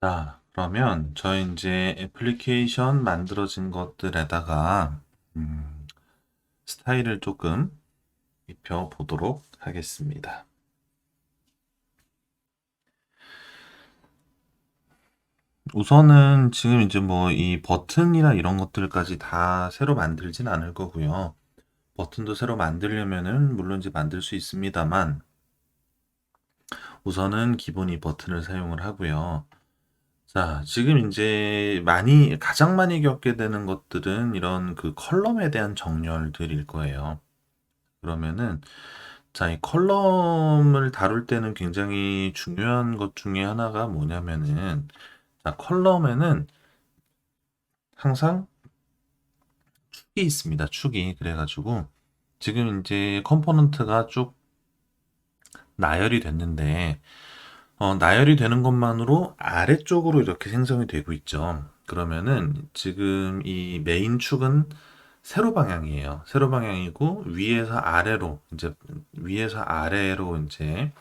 자, 그러면 저희 이제 애플리케이션 만들어진 것들에다가 스타일을 조금 입혀 보도록 하겠습니다. 우선은 지금 이제 뭐 이 버튼이나 이런 것들까지 다 새로 만들진 않을 거고요. 버튼도 새로 만들려면은 물론 이제 만들 수 있습니다만 우선은 기본 이 버튼을 사용을 하고요. 자, 지금 이제 가장 많이 겪게 되는 것들은 이런 그 컬럼에 대한 정렬들일 거예요. 그러면은, 자, 이 컬럼을 다룰 때는 굉장히 중요한 것 중에 하나가 뭐냐면은, 자, 컬럼에는 항상 축이 있습니다. 축이. 그래가지고, 지금 이제 컴포넌트가 쭉 나열이 됐는데, 나열이 되는 것만으로 아래쪽으로 이렇게 생성이 되고 있죠. 그러면은 지금 이 메인 축은 세로 방향이에요. 세로 방향이고 위에서 아래로 이제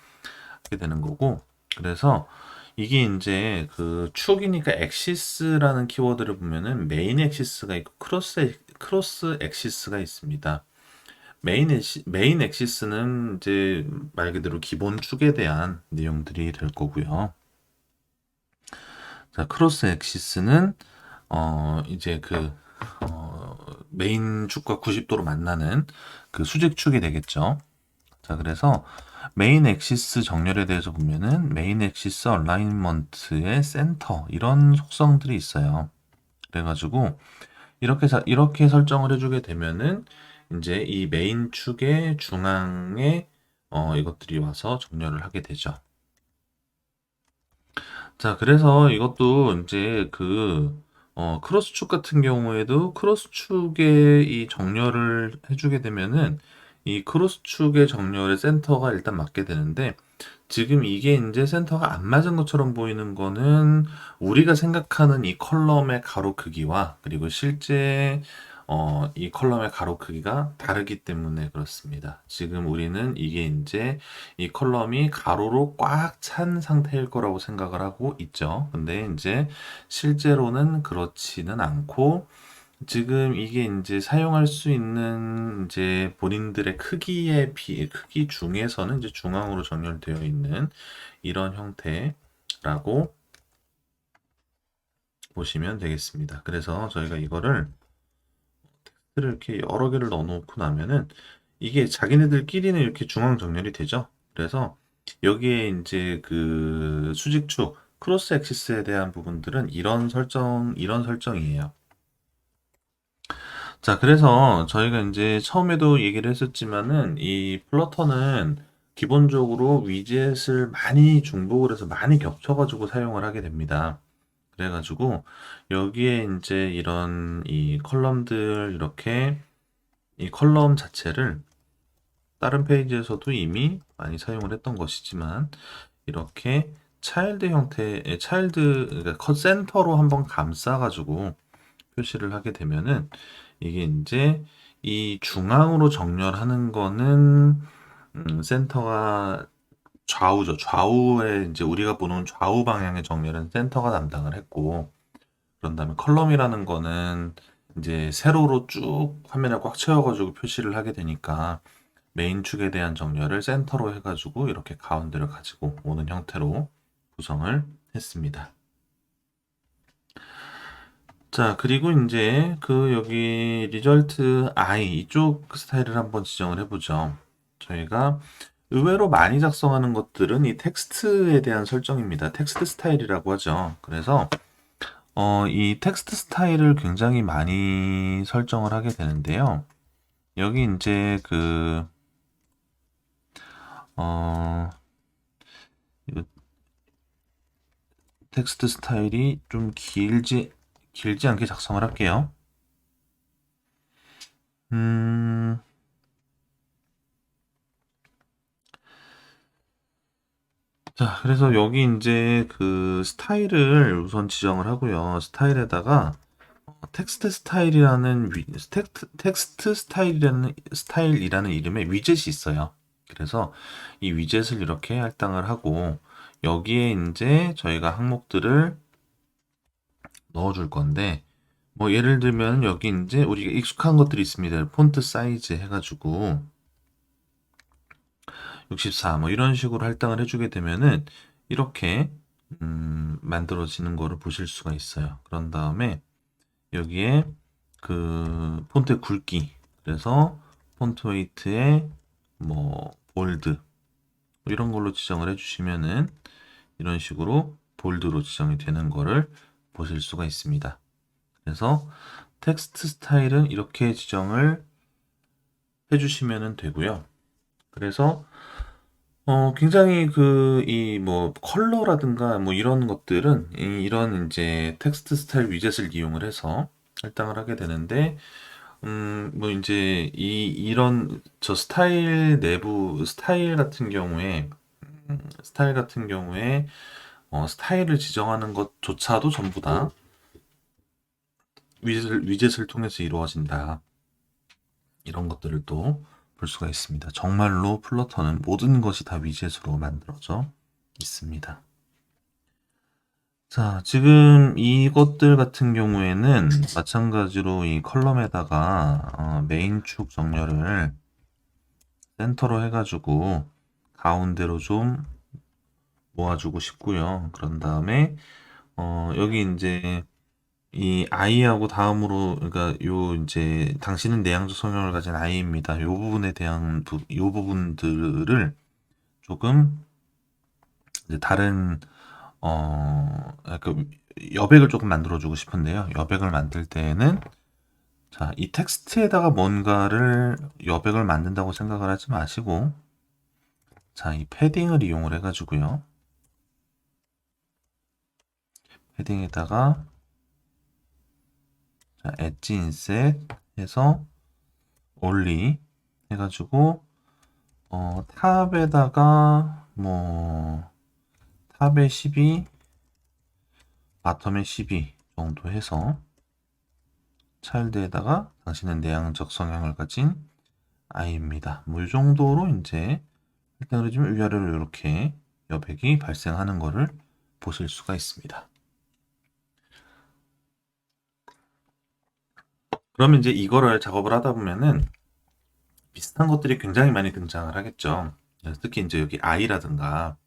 하게 되는 거고. 그래서 이게 이제 그 축이니까 엑시스라는 키워드를 보면은 메인 엑시스가 있고 크로스 엑시스가 있습니다. 메인 엑시스는 이제 말 그대로 기본 축에 대한 내용들이 될 거고요. 자, 크로스 엑시스는 이제 메인 축과 90도로 만나는 그 수직축이 되겠죠. 자, 그래서 메인 엑시스 정렬에 대해서 보면은 메인 엑시스 얼라인먼트의 센터 이런 속성들이 있어요. 그래가지고 이렇게 설정을 해주게 되면은 이제 이 메인 축의 중앙에 이것들이 와서 정렬을 하게 되죠. 자, 그래서 이것도 이제 크로스축 같은 경우에도 크로스축의 이 정렬을 해주게 되면은 이 크로스축의 정렬의 센터가 일단 맞게 되는데 지금 이게 이제 센터가 안 맞은 것처럼 보이는 거는 우리가 생각하는 이 컬럼의 가로 크기와 그리고 실제 이 컬럼의 가로 크기가 다르기 때문에 그렇습니다. 지금 우리는 이게 이제 이 컬럼이 가로로 꽉 찬 상태일 거라고 생각을 하고 있죠. 근데 이제 실제로는 그렇지는 않고 지금 이게 이제 사용할 수 있는 이제 본인들의 크기 중에서는 이제 중앙으로 정렬되어 있는 이런 형태라고 보시면 되겠습니다. 그래서 저희가 이거를 이렇게 여러 개를 넣어놓고 나면은 이게 자기네들끼리는 이렇게 중앙 정렬이 되죠. 그래서 여기에 이제 그 수직축 크로스 엑시스에 대한 부분들은 이런 설정이에요. 자, 그래서 저희가 이제 처음에도 얘기를 했었지만은 이 플러터는 기본적으로 위젯을 많이 중복을 해서 많이 겹쳐가지고 사용을 하게 됩니다. 그래가지고 여기에 이제 이런 이 컬럼들 이렇게 이 컬럼 자체를 다른 페이지에서도 이미 많이 사용을 했던 것이지만 이렇게 그러니까 컷 센터로 한번 감싸가지고 표시를 하게 되면은 이게 이제 이 중앙으로 정렬하는 거는 센터가 좌우죠. 좌우에 이제 우리가 보는 좌우 방향의 정렬은 센터가 담당을 했고 그런 다음에 컬럼이라는 거는 이제 세로로 쭉 화면을 꽉 채워가지고 표시를 하게 되니까 메인 축에 대한 정렬을 센터로 해가지고 이렇게 가운데를 가지고 오는 형태로 구성을 했습니다. 자, 그리고 이제 여기 리절트 I 이쪽 스타일을 한번 지정을 해보죠. 저희가 의외로 많이 작성하는 것들은 이 텍스트에 대한 설정입니다. 텍스트 스타일이라고 하죠. 그래서 이 텍스트 스타일을 굉장히 많이 설정을 하게 되는데요. 여기 이제 어, 이 텍스트 스타일이 좀 길지 않게 작성을 할게요. 음, 자, 그래서 여기 이제 스타일을 우선 지정을 하고요. 텍스트 스타일이라는 이름의 위젯이 있어요. 그래서 이 위젯을 이렇게 할당을 하고 여기에 이제 저희가 항목들을 넣어줄 건데, 뭐 예를 들면 여기 이제 우리가 익숙한 것들이 있습니다. 폰트 사이즈 해가지고 64 뭐 이런 식으로 할당을 해주게 되면은 이렇게 만들어지는 거를 보실 수가 있어요. 그런 다음에 여기에 그 폰트의 굵기, 그래서 폰트 웨이트에 뭐 볼드 뭐 이런 걸로 지정을 해주시면은 이런 식으로 볼드로 지정이 되는 거를 보실 수가 있습니다. 그래서 텍스트 스타일은 이렇게 지정을 해주시면 되고요. 그래서 굉장히 이 뭐 컬러라든가 뭐 이런 것들은 이런 이제 텍스트 스타일 위젯을 이용을 해서 할당을 하게 되는데, 뭐 이제 이런 저 스타일 내부 스타일 같은 경우에 스타일을 지정하는 것조차도 전부 다 위젯을 통해서 이루어진다. 이런 것들을 또 볼 수가 있습니다. 정말로 플러터는 모든 것이 다 위젯으로 만들어져 있습니다. 자, 지금 이것들 같은 경우에는 마찬가지로 이 컬럼에다가 메인 축 정렬을 센터로 해가지고 가운데로 좀 모아주고 싶고요. 그런 다음에 여기 이제 이 i하고 다음으로, 그러니까 요 이제 당신은 내향적 성향을 가진 i입니다. 요 부분에 대한 요 부분들을 조금 이제 다른 약간 여백을 조금 만들어주고 싶은데요. 여백을 만들 때에는 자, 이 텍스트에다가 뭔가를 여백을 만든다고 생각을 하지 마시고, 자, 이 패딩을 이용을 해가지고요. 패딩에다가 자, 엣지 인셋 해서 올리 해가지고 탑에다가 뭐 탑에 12, 바텀에 12 정도 해서 차일드에다가 당신은 내향적 성향을 가진 아이입니다. 뭐 이 정도로 이제 일단 해주면 위아래로 이렇게 여백이 발생하는 것을 보실 수가 있습니다. 그러면 이제 이거를 작업을 하다 보면은 비슷한 것들이 굉장히 많이 등장을 하겠죠. 특히 이제 여기 i라든가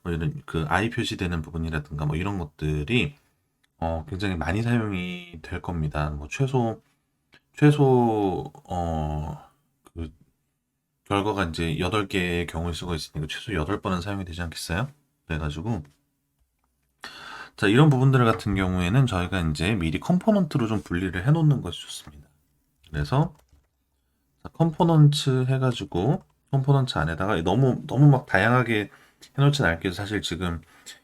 뭐 이런 그 i 표시되는 부분이라든가 뭐 이런 것들이 굉장히 많이 사용이 될 겁니다. 뭐 최소 그 결과가 이제 8개의 경우일 수가 있으니까 최소 8번은 사용이 되지 않겠어요? 그래가지고 자, 이런 부분들 같은 경우에는 저희가 이제 미리 컴포넌트로 좀 분리를 해 놓는 것이 좋습니다. 그래서 컴포넌트 해가지고 컴포넌트 안에다가 너무 막 다양하게 해놓진 않을게요. 사실 지금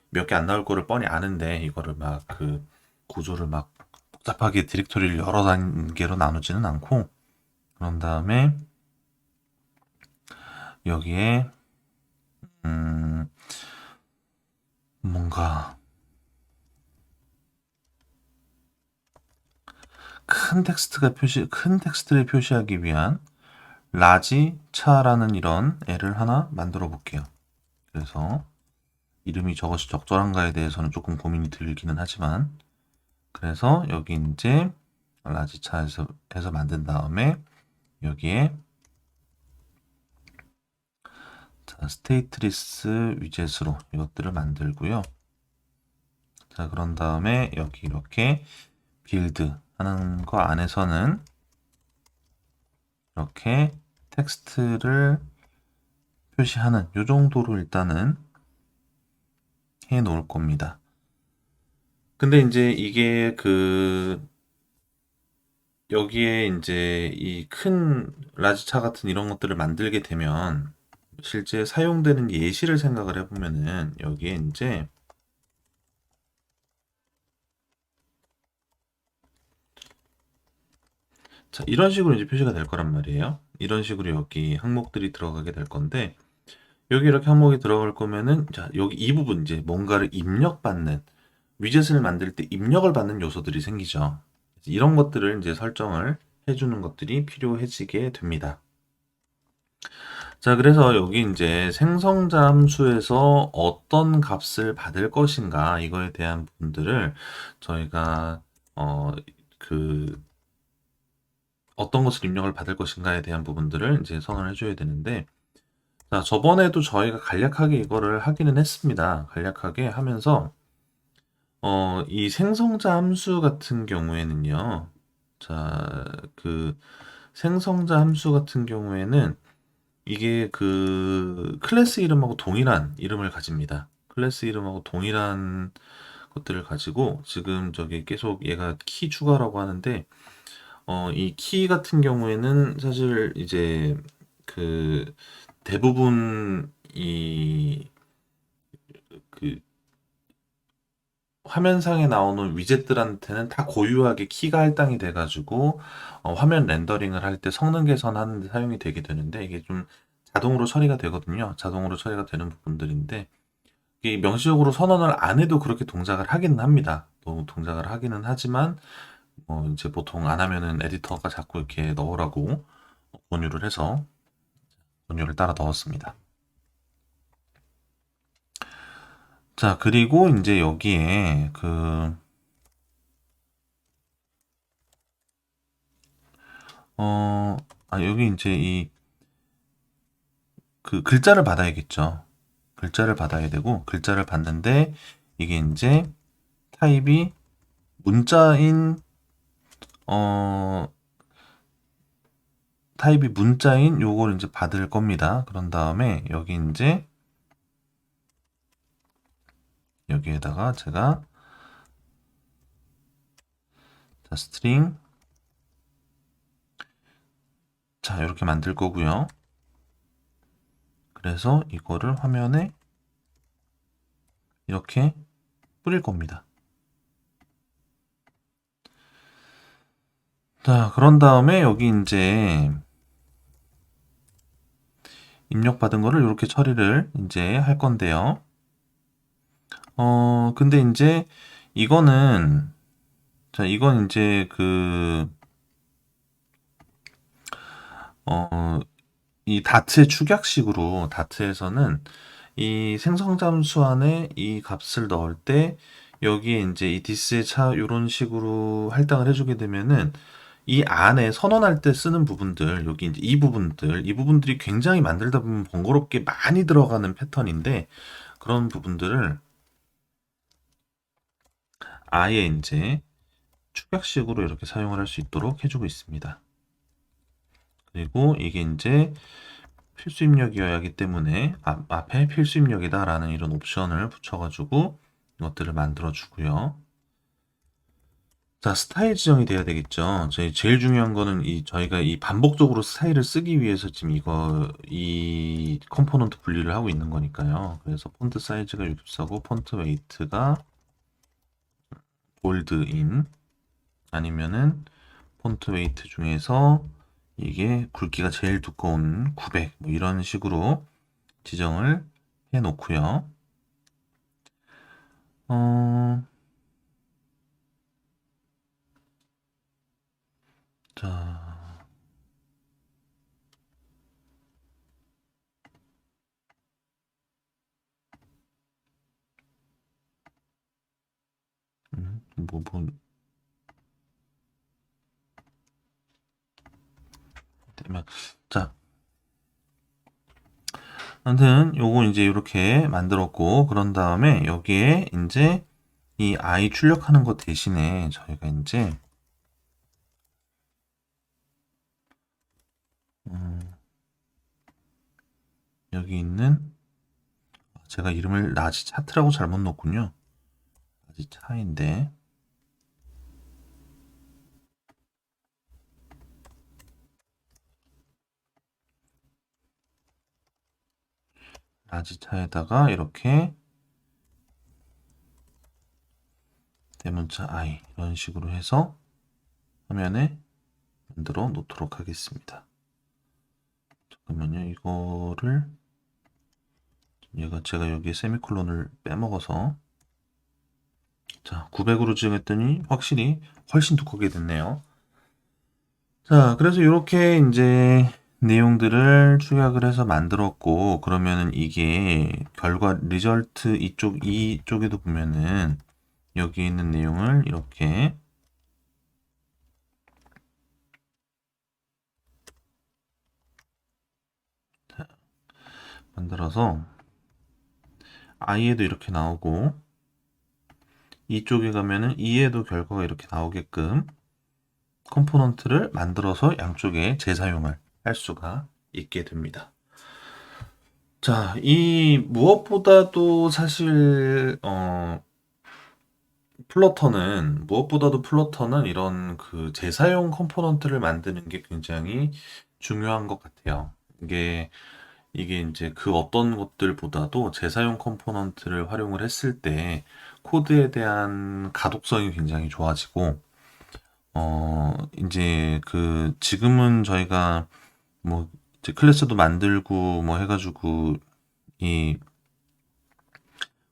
몇 개 안 나올 거를 뻔히 아는데 이거를 막 그 구조를 막 복잡하게 디렉토리를 여러 단계로 나누지는 않고, 그런 다음에 여기에 뭔가 큰 텍스트를 표시하기 위한 라지 차라는 이런 애를 하나 만들어 볼게요. 그래서 이름이 저것이 적절한가에 대해서는 조금 고민이 들기는 하지만, 그래서 여기 이제 라지 차에서 해서 만든 다음에 여기에 자, 스테이트리스 위젯으로 이것들을 만들고요. 자, 그런 다음에 여기 이렇게 빌드 하는 거 안에서는 이렇게 텍스트를 표시하는 요 정도로 일단은 해 놓을 겁니다. 근데 이제 이게 여기에 이제 이 큰 라지차 같은 이런 것들을 만들게 되면 실제 사용되는 예시를 생각을 해보면은 여기에 이제 자, 이런 식으로 이제 표시가 될 거란 말이에요. 이런 식으로 여기 항목들이 들어가게 될 건데, 여기 이렇게 항목이 들어갈 거면은 자, 여기 이 부분 이제 뭔가를 입력받는 위젯을 만들 때 입력을 받는 요소들이 생기죠. 이런 것들을 이제 설정을 해주는 것들이 필요해지게 됩니다. 자, 그래서 여기 이제 생성자 함수에서 어떤 값을 받을 것인가, 이거에 대한 부분들을 저희가, 어, 그, 어떤 것을 입력을 받을 것인가에 대한 부분들을 이제 선언을 해줘야 되는데, 자, 저번에도 저희가 간략하게 이거를 하기는 했습니다. 간략하게 하면서, 이 생성자 함수 같은 경우에는요, 자, 그, 생성자 함수 같은 경우에는 이게 그 클래스 이름하고 동일한 이름을 가집니다. 클래스 이름하고 동일한 것들을 가지고 지금 저기 계속 얘가 키 추가라고 하는데 이 키 같은 경우에는 사실 이제 그 대부분 이 그 화면상에 나오는 위젯들한테는 다 고유하게 키가 할당이 돼가지고 화면 렌더링을 할 때 성능 개선하는 데 사용이 되게 되는데 이게 좀 자동으로 처리가 되거든요. 자동으로 처리가 되는 부분들인데 이게 명시적으로 선언을 안 해도 그렇게 동작을 하기는 합니다. 동작을 하기는 하지만 이제 보통 안 하면은 에디터가 자꾸 이렇게 넣으라고 권유를 해서 권유를 따라 넣었습니다. 자, 그리고 이제 여기에 어, 여기 이제 그 글자를 받아야겠죠. 글자를 받아야 되고, 글자를 받는데, 이게 이제 타입이 문자인, 어, 타입이 문자인 요걸 이제 받을 겁니다. 그런 다음에 여기 이제 여기에다가 제가 자, 스트링 자, 이렇게 만들 거고요. 그래서 이거를 화면에 이렇게 뿌릴 겁니다. 자, 그런 다음에 여기 이제 입력받은 거를 이렇게 처리를 이제 할 건데요. 근데 이제 이거는 자, 이건 이제 어, 이 다트의 축약식으로 다트에서는 이 생성잠수 안에 이 값을 넣을 때 여기에 이제 이 디스의 차 이런 식으로 할당을 해주게 되면은 이 안에 선언할 때 쓰는 부분들 여기 이제 이 부분들이 굉장히 만들다 보면 번거롭게 많이 들어가는 패턴인데 그런 부분들을 아예 이제 축약식으로 이렇게 사용을 할 수 있도록 해주고 있습니다. 그리고 이게 이제 필수 입력이어야 하기 때문에 앞에 필수 입력이다라는 이런 옵션을 붙여가지고 이것들을 만들어 주고요. 자, 스타일 지정이 돼야 되겠죠. 저희 제일 중요한 거는 저희가 이 반복적으로 스타일을 쓰기 위해서 지금 이 컴포넌트 분리를 하고 있는 거니까요. 그래서 폰트 사이즈가 64고 폰트 웨이트가 볼드인 아니면은 폰트 웨이트 중에서 이게 굵기가 제일 두꺼운 900 뭐 이런 식으로 지정을 해 놓고요. 어, 자, 뭐, 때문에. 자, 아무튼 요거 이제 이렇게 만들었고, 그런 다음에 여기에 이제 이 i 출력하는 것 대신에 저희가 이제 음, 여기 있는 제가 이름을 라지 차트라고 잘못 넣었군요. 라지 차인데 라지 차에다가 이렇게 대문자 i 이런 식으로 해서 화면에 만들어 놓도록 하겠습니다. 잠깐만요. 이거를 제가 여기에 세미콜론을 빼먹어서 자 900으로 지정했더니 확실히 훨씬 두껍게 됐네요. 자 그래서 이렇게 이제 내용들을 축약을 해서 만들었고, 그러면은 이게 결과 리절트 이쪽에도 보면은 여기 있는 내용을 이렇게 만들어서 i에도 이렇게 나오고, 이쪽에 가면은 e에도 결과가 이렇게 나오게끔 컴포넌트를 만들어서 양쪽에 재사용을 할 수가 있게 됩니다. 자, 이 무엇보다도 사실 플러터는 이런 그 재사용 컴포넌트를 만드는 게 굉장히 중요한 것 같아요. 이게 이제 그 어떤 것들보다도 재사용 컴포넌트를 활용을 했을 때 코드에 대한 가독성이 굉장히 좋아지고, 이제 그 지금은 저희가 뭐 이제 클래스도 만들고 뭐 해가지고 이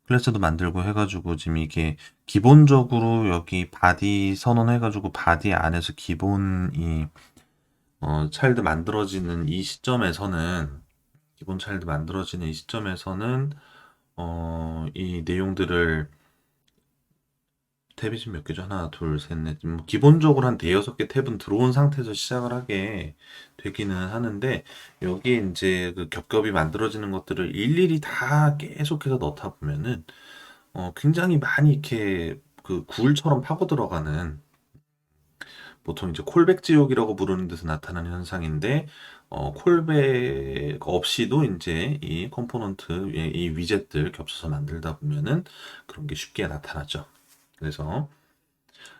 클래스도 만들고 해가지고 지금 이게 기본적으로 여기 바디 선언해가지고 바디 안에서 기본 차일드 만들어지는 이 시점에서는 기본 차일드 만들어지는 이 시점에서는 이 내용들을 탭이 지금 몇 개죠? 하나, 둘, 셋, 넷. 뭐 기본적으로 한 대여섯 개 탭은 들어온 상태에서 시작을 하게 되기는 하는데, 여기에 이제 그 겹겹이 만들어지는 것들을 일일이 다 계속해서 넣다 보면은, 굉장히 많이 이렇게 그 굴처럼 파고 들어가는, 보통 이제 콜백 지옥이라고 부르는 데서 나타나는 현상인데, 콜백 없이도 이제 이 컴포넌트, 이 위젯들 겹쳐서 만들다 보면은 그런 게 쉽게 나타나죠. 그래서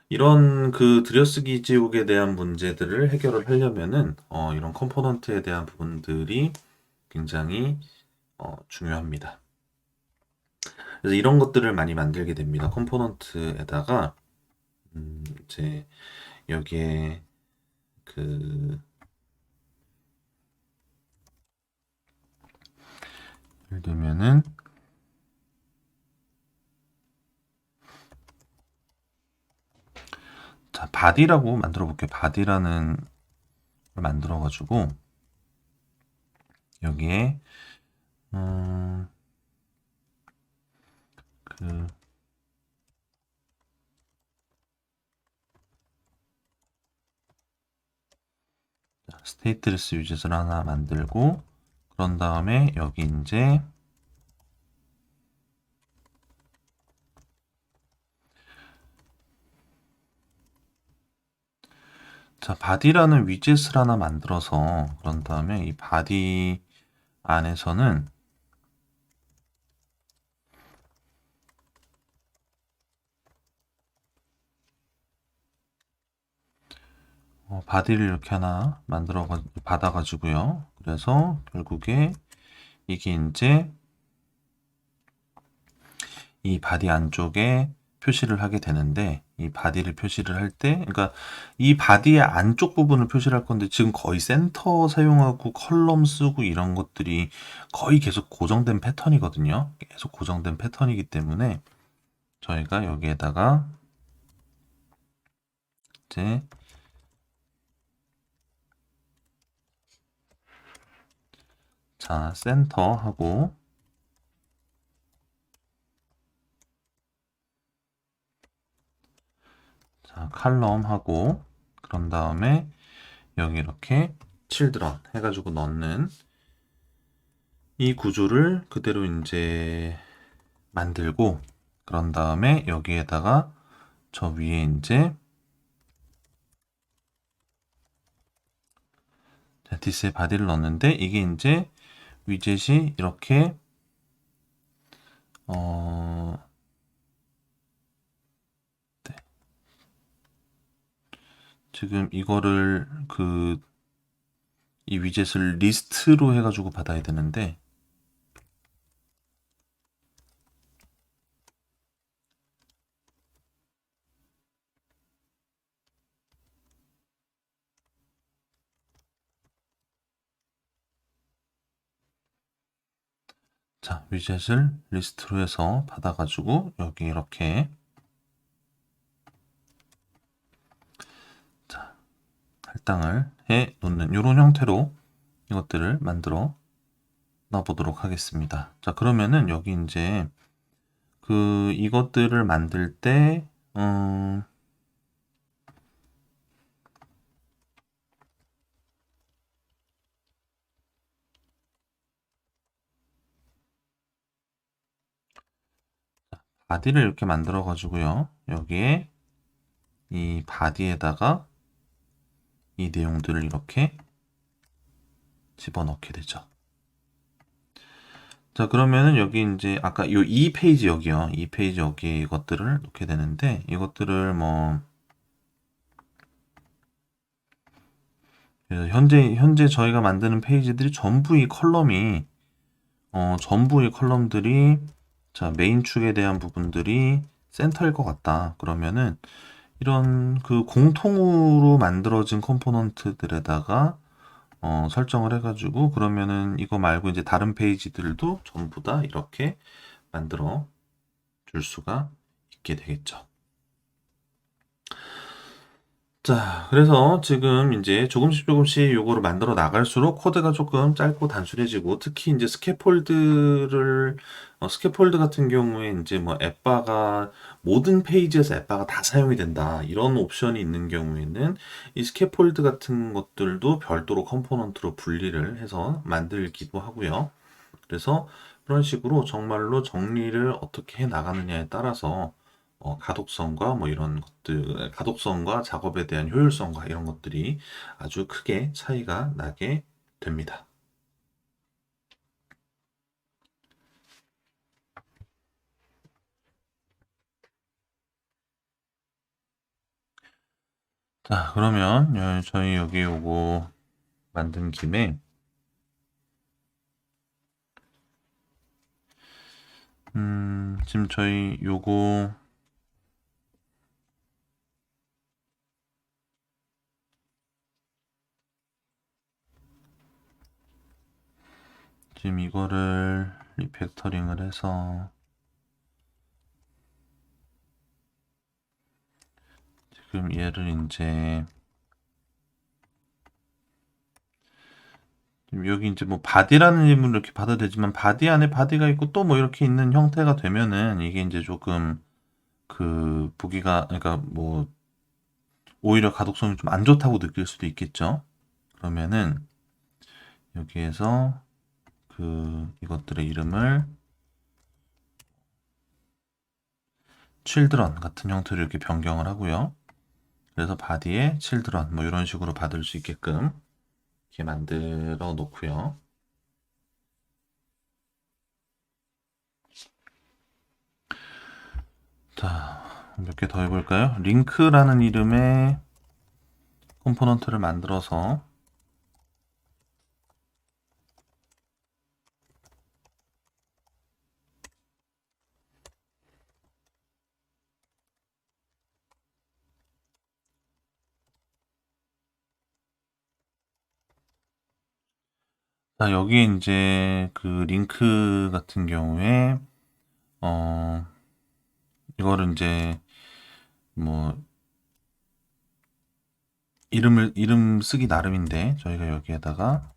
이런 그 들여쓰기 지옥에 대한 문제들을 해결을 하려면은 이런 컴포넌트에 대한 부분들이 굉장히 중요합니다. 그래서 이런 것들을 많이 만들게 됩니다. 컴포넌트에다가 이제 여기에 그 예를 들면은 자 바디라고 만들어 볼게요. 바디라는 걸 만들어 가지고 여기에 음, 그 스테이트레스 위젯을 하나 만들고 그런 다음에 여기 이제 자 바디라는 위젯을 하나 만들어서 그런 다음에 이 바디 안에서는 바디를 이렇게 하나 만들어 받아 가지고요. 그래서 결국에 이게 이제 이 바디 안쪽에 표시를 하게 되는데 이 바디를 표시를 할 때 그러니까 이 바디의 안쪽 부분을 표시를 할 건데 지금 거의 센터 사용하고 컬럼 쓰고 이런 것들이 거의 계속 고정된 패턴이거든요. 계속 고정된 패턴이기 때문에 저희가 여기에다가 이제 자 센터 하고 자 칼럼 하고 그런 다음에 여기 이렇게 칠드런 해가지고 넣는 이 구조를 그대로 이제 만들고 그런 다음에 여기에다가 저 위에 이제 디스의 바디를 넣는데 이게 이제 위젯이 이렇게 어 네. 지금 이거를 이 위젯을 리스트로 해가지고 받아야 되는데 자 위젯을 리스트로 해서 받아가지고 여기 이렇게 자 할당을 해 놓는 이런 형태로 이것들을 만들어 놔보도록 하겠습니다. 자, 그러면은 여기 이제 이것들을 만들 때, 바디를 이렇게 만들어 가지고요. 여기에 이 바디에다가 이 내용들을 이렇게 집어넣게 되죠. 자, 그러면은 여기 이제 아까 요 2페이지 여기요. 2페이지 여기에 이것들을 놓게 되는데, 이것들을 뭐 그래서 현재 저희가 만드는 페이지들이 전부 이 컬럼이 전부 이 컬럼들이 자, 메인 축에 대한 부분들이 센터일 것 같다. 그러면은 이런 공통으로 만들어진 컴포넌트들에다가 설정을 해가지고 그러면은 이거 말고 이제 다른 페이지들도 전부 다 이렇게 만들어 줄 수가 있게 되겠죠. 자, 그래서 지금 이제 조금씩 요거를 만들어 나갈수록 코드가 조금 짧고 단순해지고 특히 이제 스캐폴드 같은 경우에 이제 뭐 앱바가 모든 페이지에서 앱바가 다 사용이 된다. 이런 옵션이 있는 경우에는 이 스캐폴드 같은 것들도 별도로 컴포넌트로 분리를 해서 만들기도 하고요. 그래서 그런 식으로 정말로 정리를 어떻게 해 나가느냐에 따라서 가독성과 뭐 이런 것들, 가독성과 작업에 대한 효율성과 이런 것들이 아주 크게 차이가 나게 됩니다. 자, 그러면 저희 여기 요거 만든 김에 지금 저희 요거 지금 이거를 리팩터링을 해서 지금 얘를 이제 여기 이제 뭐 바디라는 이름으로 이렇게 봐도 되지만 바디 안에 바디가 있고 또 뭐 이렇게 있는 형태가 되면은 이게 이제 조금 보기가 그러니까 뭐 오히려 가독성이 좀 안 좋다고 느낄 수도 있겠죠. 그러면은 여기에서 이것들의 이름을 children 같은 형태로 이렇게 변경을 하고요. 그래서 바디에 children 뭐 이런 식으로 받을 수 있게끔 이렇게 만들어 놓고요. 자, 몇 개 더 해볼까요? 링크라는 이름의 컴포넌트를 만들어서 자, 여기에 이제 링크 같은 경우에 어 이거를 이제 뭐 이름 쓰기 나름인데 저희가 여기에다가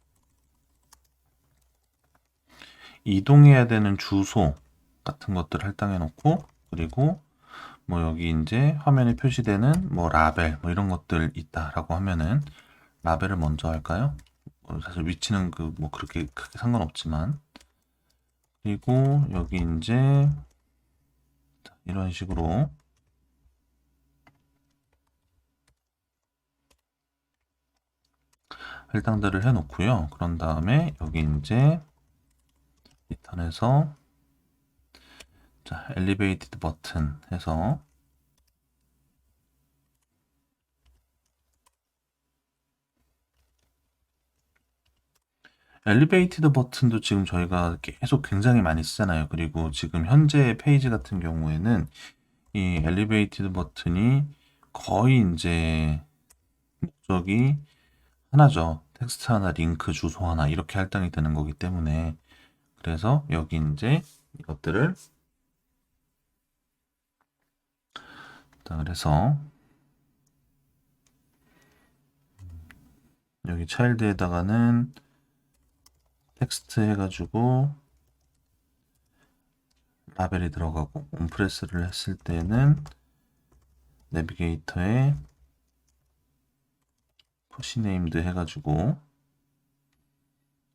이동해야 되는 주소 같은 것들 할당해 놓고 그리고 뭐 여기 이제 화면에 표시되는 뭐 라벨 뭐 이런 것들 있다라고 하면은 라벨을 먼저 할까요? 사실 위치는 뭐 그렇게 크게 상관없지만 그리고 여기 이제 이런 식으로 할당들을 해 놓고요. 그런 다음에 여기 이제 리턴에서 자, 엘리베이티드 버튼 해서 엘리베이티드 버튼도 지금 저희가 계속 굉장히 많이 쓰잖아요. 그리고 지금 현재 페이지 같은 경우에는 이 엘리베이티드 버튼이 거의 이제 목적이 하나죠. 텍스트 하나, 링크, 주소 하나 이렇게 할당이 되는 거기 때문에 그래서 여기 이제 이것들을 그래서 여기 차일드에다가는 텍스트 해가지고 라벨이 들어가고, 온프레스를 했을 때는 내비게이터에 푸시네임드 해가지고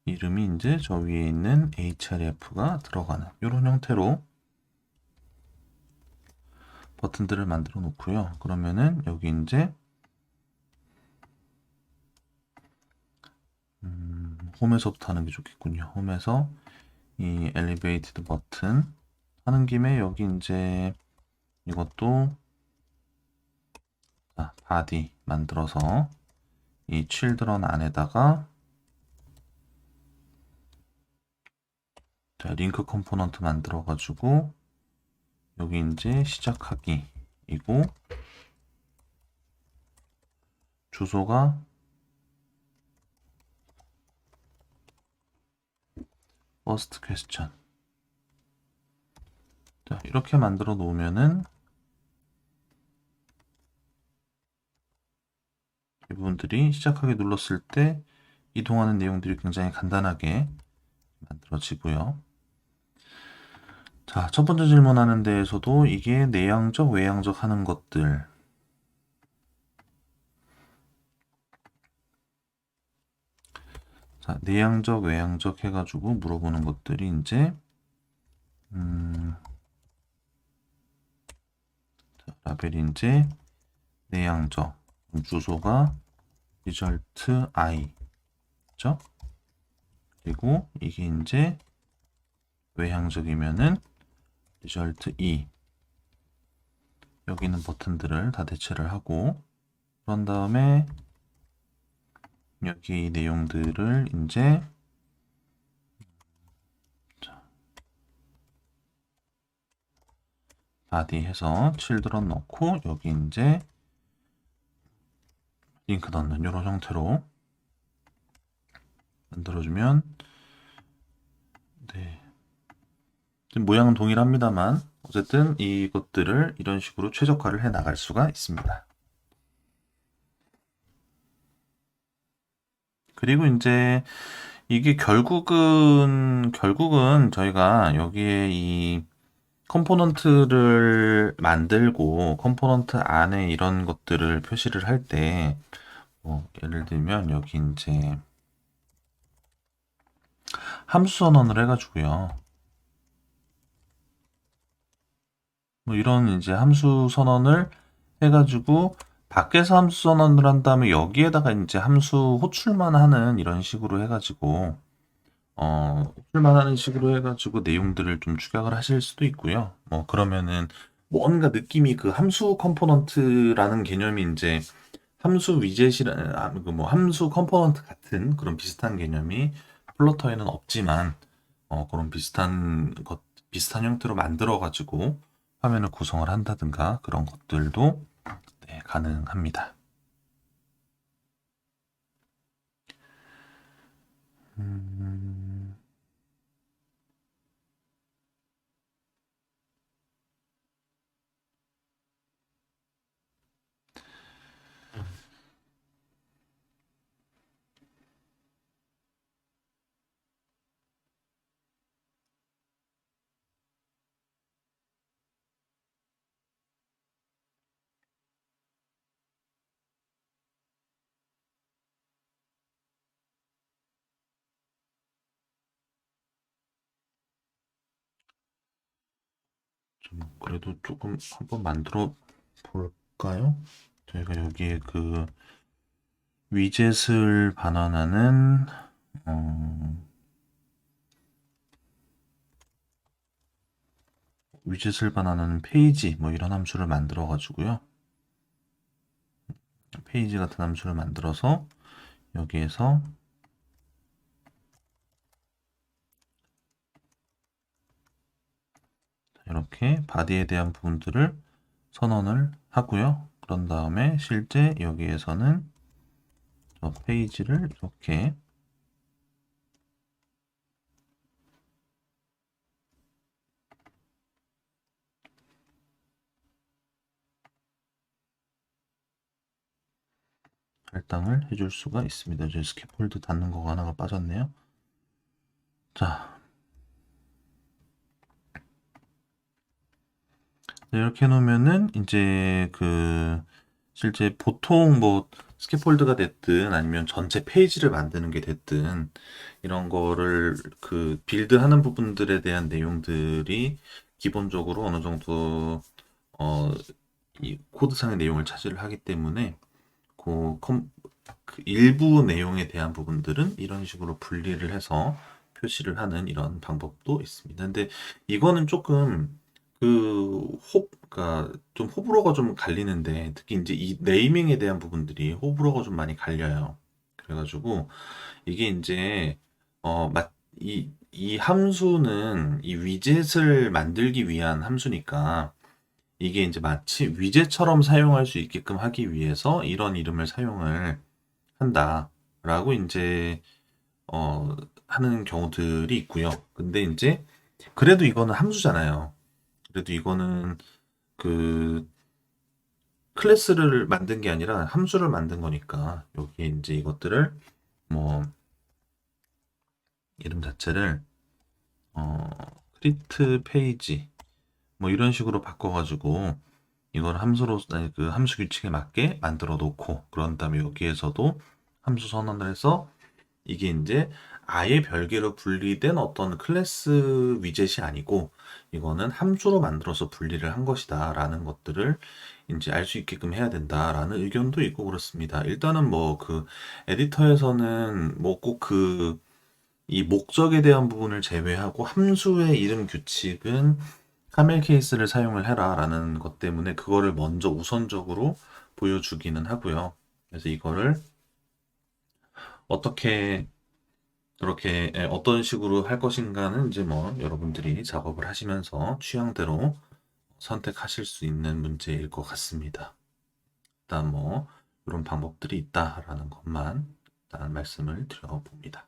이름이 이제 저 위에 있는 href가 들어가는 이런 형태로 버튼들을 만들어 놓고요. 그러면은 여기 이제 홈에서부터 하는 게 좋겠군요. 홈에서 이 엘리베이티드 버튼 하는 김에 여기 이제 이것도 바디 만들어서 이 children 안에다가 링크 컴포넌트 만들어 가지고 여기 이제 시작하기이고 주소가 first question. 자, 이렇게 만들어 놓으면은 이 부분들이 시작하기 눌렀을 때 이동하는 내용들이 굉장히 간단하게 만들어지고요. 자, 첫 번째 질문하는 데에서도 이게 내향적, 외향적 하는 것들. 자, 내향적, 외향적 해가지고 물어보는 것들이 이제 자, 라벨이 이제 내향적, 주소가 result I, 그죠? 그리고 이게 이제 외향적이면은 result E. 여기 있는 버튼들을 다 대체를 하고 그런 다음에 여기 내용들을 이제 바디 해서 children 넣고 여기 이제 링크 넣는 이런 형태로 만들어주면 네. 지금 모양은 동일합니다만 어쨌든 이것들을 이런 식으로 최적화를 해 나갈 수가 있습니다. 그리고 이제 이게 결국은 저희가 여기에 이 컴포넌트를 만들고 컴포넌트 안에 이런 것들을 표시를 할 때 뭐 예를 들면 여기 이제 함수 선언을 해가지고요. 뭐 이런 이제 함수 선언을 해가지고 밖에서 함수 선언을 한 다음에 여기에다가 이제 함수 호출만 하는 이런 식으로 해가지고 호출만 하는 식으로 해가지고 내용들을 좀 축약을 하실 수도 있고요. 뭐 그러면은 뭔가 느낌이 그 함수 컴포넌트라는 개념이 이제 함수 위젯이라는 그뭐 함수 컴포넌트 같은 그런 비슷한 개념이 플러터에는 없지만 그런 비슷한 형태로 만들어 가지고 화면을 구성을 한다든가 그런 것들도 네, 가능합니다. 음, 좀 그래도 조금 한번 만들어 볼까요? 저희가 여기에 그 위젯을 반환하는 어, 위젯을 반환하는 페이지 뭐 이런 함수를 만들어 가지고요. 페이지 같은 함수를 만들어서 여기에서 이렇게 바디에 대한 부분들을 선언을 하고요. 그런 다음에 실제 여기에서는 저 페이지를 이렇게 할당을 해줄 수가 있습니다. 이제 스캐폴드 닫는 거가 하나가 빠졌네요. 자, 이렇게 해놓으면은 이제 실제 보통 뭐 스캐폴드가 됐든 아니면 전체 페이지를 만드는 게 됐든 이런 거를 빌드하는 부분들에 대한 내용들이 기본적으로 어느 정도 어, 이 코드상의 내용을 차지를 하기 때문에 그 일부 내용에 대한 부분들은 이런 식으로 분리를 해서 표시를 하는 이런 방법도 있습니다. 근데 이거는 조금 그러니까 좀 호불호가 좀 갈리는데 특히 이제 이 네이밍에 대한 부분들이 호불호가 좀 많이 갈려요. 그래가지고 이게 이제 이 함수는 이 위젯을 만들기 위한 함수니까 이게 이제 마치 위젯처럼 사용할 수 있게끔 하기 위해서 이런 이름을 사용을 한다라고 이제 하는 경우들이 있고요. 근데 이제 그래도 이거는 함수잖아요. 그래도 이거는 그 클래스를 만든 게 아니라 함수를 만든 거니까 여기에 이제 이것들을 뭐 이름 자체를 어 크리트 페이지 뭐 이런 식으로 바꿔가지고 이걸 함수로 아니, 그 함수 규칙에 맞게 만들어 놓고 그런 다음에 여기에서도 함수 선언을 해서 이게 이제 아예 별개로 분리된 어떤 클래스 위젯이 아니고 이거는 함수로 만들어서 분리를 한 것이다 라는 것들을 이제 알 수 있게끔 해야 된다라는 의견도 있고 그렇습니다. 일단은 뭐 에디터에서는 뭐 꼭 이 목적에 대한 부분을 제외하고 함수의 이름 규칙은 카멜 케이스를 사용을 해라 라는 것 때문에 그거를 먼저 우선적으로 보여주기는 하고요. 그래서 이거를 어떻게 그렇게 어떤 식으로 할 것인가는 이제 뭐 여러분들이 작업을 하시면서 취향대로 선택하실 수 있는 문제일 것 같습니다. 일단 뭐 이런 방법들이 있다라는 것만 일단 말씀을 드려봅니다.